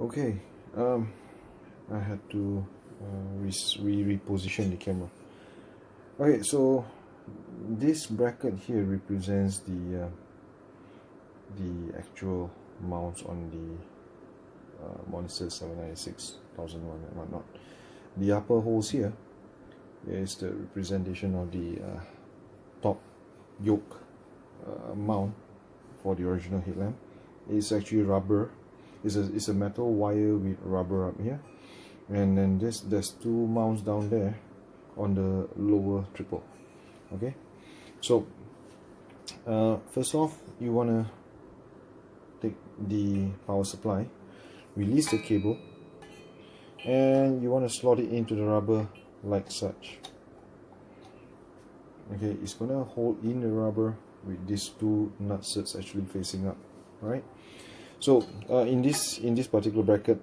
Okay, I had to reposition the camera. Okay, so this bracket here represents the actual mounts on the Monster 796,001 and whatnot. The upper holes here is the representation of the top yoke mount for the original headlamp. It's actually rubber. It's a metal wire with rubber up here, and then there's two mounts down there on the lower triple. Okay, so first off, you want to take the power supply, release the cable, and you want to slot it into the rubber like such. Okay, it's gonna hold in the rubber with these two nut studs actually facing up, right? So in this particular bracket,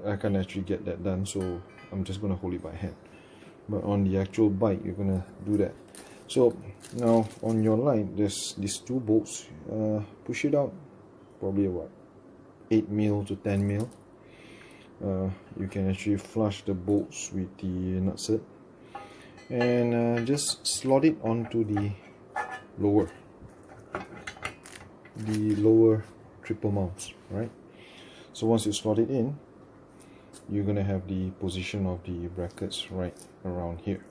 I can't actually get that done, so I'm just gonna hold it by hand. But on the actual bike, you're gonna do that. So now on your line, there's these two bolts. Push it out, probably what, 8 mil to 10 mil. You can actually flush the bolts with the nut set, and just slot it onto the lower triple mounts, right? So once you slot it in, you're gonna have the position of the brackets right around here.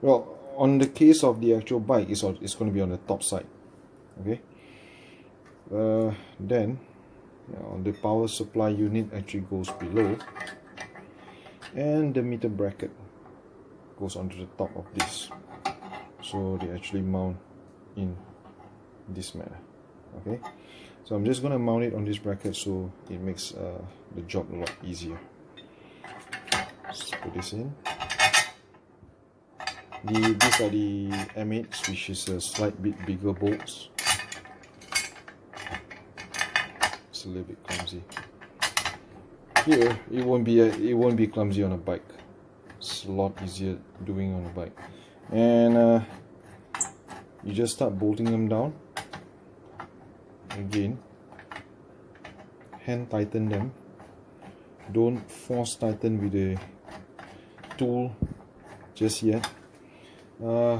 Well, on the case of the actual bike, it's going to be on the top side. Okay. Then the power supply unit actually goes below, and the meter bracket goes onto the top of this, so they actually mount in this manner. Okay, so I'm just going to mount it on this bracket so it makes the job a lot easier. Let's put this in. These are the M8s, which is a slight bit bigger bolts. It's a little bit clumsy. Here, it won't be clumsy on a bike. It's a lot easier doing on a bike. And you just start bolting them down. Again, hand tighten them. Don't force tighten with a tool just yet.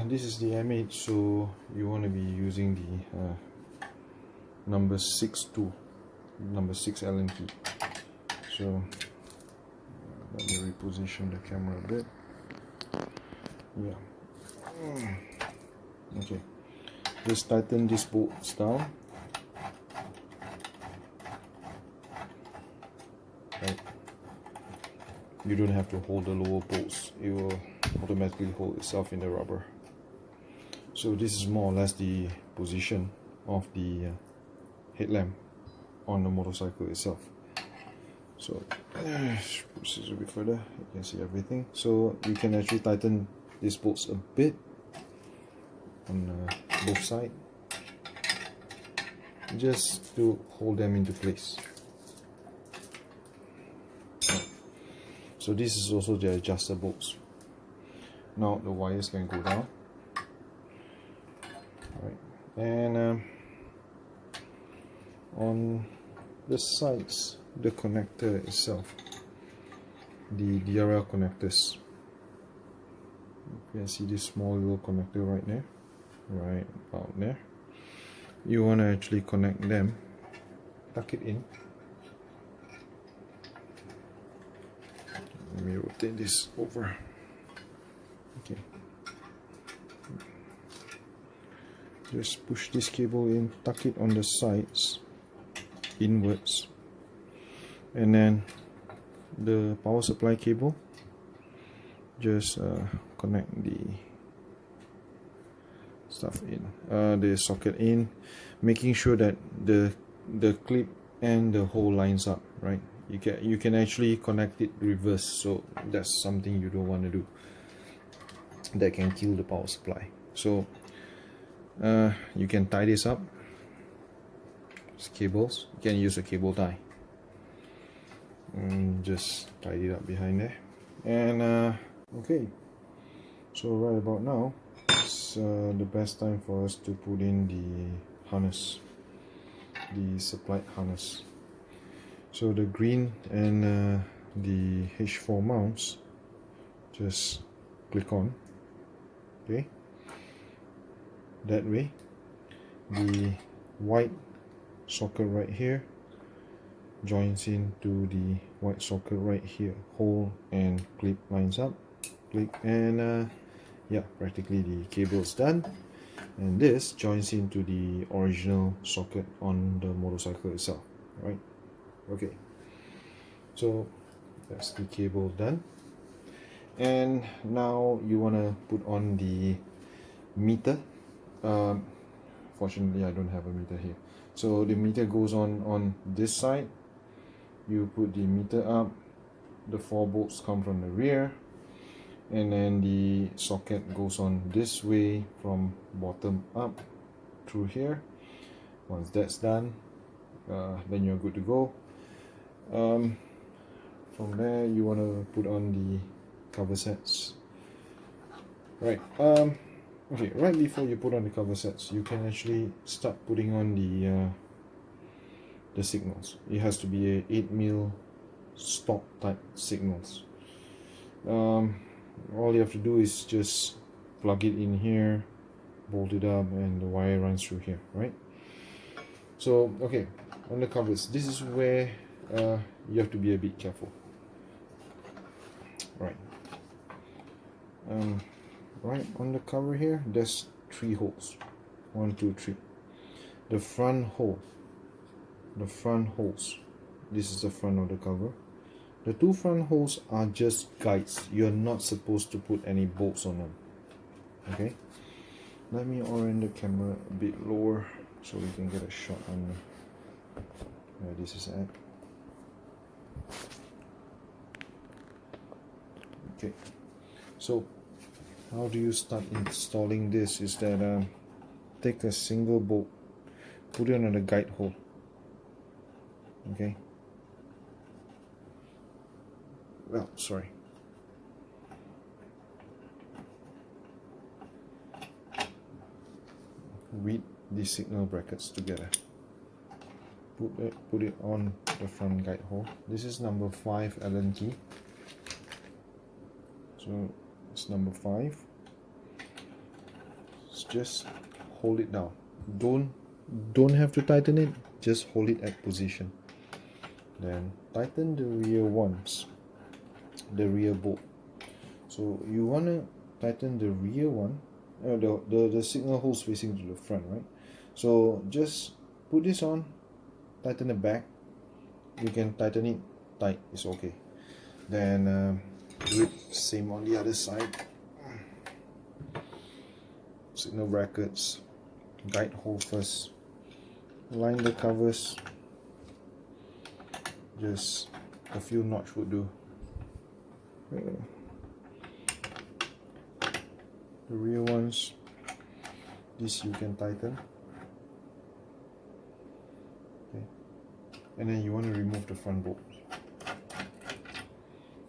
This is the M8, so you want to be using the number 6 tool, number 6 Allen key. So let me reposition the camera a bit. Yeah. Okay. Just tighten these bolts down. Right. You don't have to hold the lower bolts. It will automatically hold itself in the rubber. So this is more or less the position of the headlamp on the motorcycle itself. So push this a bit further, you can see everything. So you can actually tighten these bolts a bit on both sides, just to hold them into place. So this is also the adjuster bolts. Now the wires can go down. Right. And on the sides, the connector itself, the DRL connectors. You can see this small little connector right there, right about there. You want to actually connect them, tuck it in. Let me rotate this over. Okay. Just push this cable in, tuck it on the sides, inwards, and then the power supply cable, just connect the stuff in, the socket in, making sure that the clip and the hole lines up, right? You can actually connect it reverse, so that's something you don't want to do. That can kill the power supply. So you can tie this up. It's cables. You can use a cable tie. And just tie it up behind there. And okay. So right about now, it's the best time for us to put in the harness, the supplied harness. So the green and the H4 mounts, just click on, okay, that way. The white socket right here joins into the white socket right here, hole and clip lines up, click, and yeah, practically the cable is done. And this joins into the original socket on the motorcycle itself, right? Okay, so that's the cable done. And now you want to put on the meter. Fortunately I don't have a meter here, so the meter goes on this side. You put the meter up, the 4 bolts come from the rear, and then the socket goes on this way from bottom up through here. Once that's done, then you're good to go. From there you want to put on the cover sets, right? Okay, right before you put on the cover sets, you can actually start putting on the signals. It has to be a 8mm stock type signals. All you have to do is just plug it in here, bolt it up, and the wire runs through here, right? So okay, on the covers, this is where you have to be a bit careful, right? Right on the cover here, there's 3 holes, 1, 2, 3. The front hole, the front holes, this is the front of the cover. The 2 front holes are just guides. You're not supposed to put any bolts on them, okay? Let me orient the camera a bit lower so we can get a shot on where this is at. Okay, so how do you start installing this is that take a single bolt, put it on the guide hole, okay? Well, sorry. Read the signal brackets together. Put it on the front guide hole. This is number 5 Allen key. So it's number 5. Just hold it down. Don't have to tighten it. Just hold it at position. Then tighten the rear ones, the rear bolt. So you want to tighten the rear one. The signal holes facing to the front, right? So just put this on, tighten the back. You can tighten it tight, it's okay. Then do it same on the other side. Signal brackets, guide hole first, line the covers, just a few notch would do. The rear ones, this you can tighten, okay, and then you want to remove the front bolt.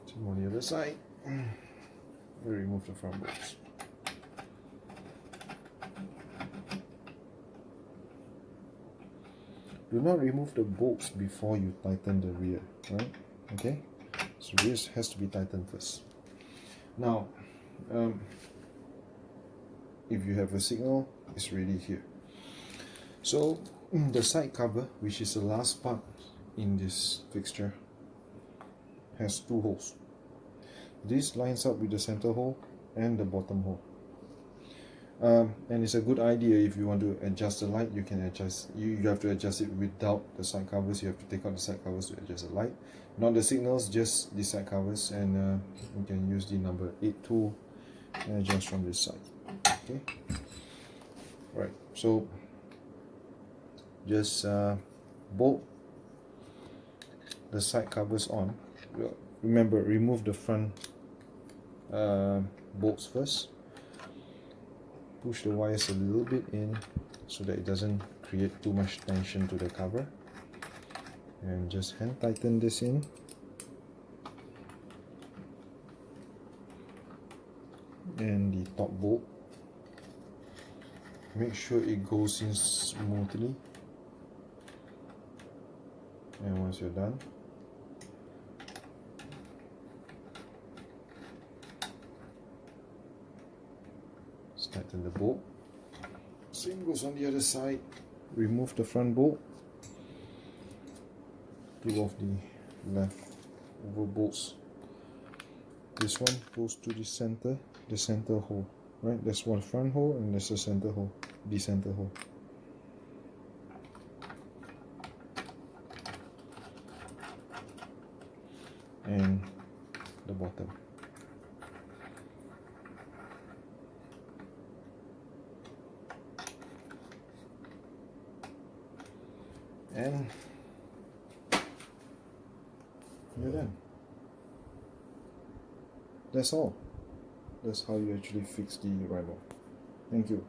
Same on the other side, we remove the front bolts. Do not remove the bolts before you tighten the rear, right? Okay, so rear has to be tightened first. Now if you have a signal, it's ready here. So the side cover, which is the last part in this fixture, has 2 holes. This lines up with the center hole and the bottom hole. And it's a good idea if you want to adjust the light. You can adjust. You have to adjust it without the side covers. You have to take out the side covers to adjust the light, not the signals, just the side covers. And you can use the number 8 tool and adjust from this side. Okay, right, so just bolt the side covers on. Remember, remove the front bolts first. Push the wires a little bit in so that it doesn't create too much tension to the cover, and just hand tighten this in. And the top bolt, make sure it goes in smoothly, and once you're done, Let's tighten the bolt. Same goes on the other side. Remove the front bolt. Peel off the left over bolts. This one goes to the center hole. Right, there's one front hole and there's a center hole, the center hole. And the bottom. And you're done. That's all. That's how you actually fix the Rhimo. Thank you.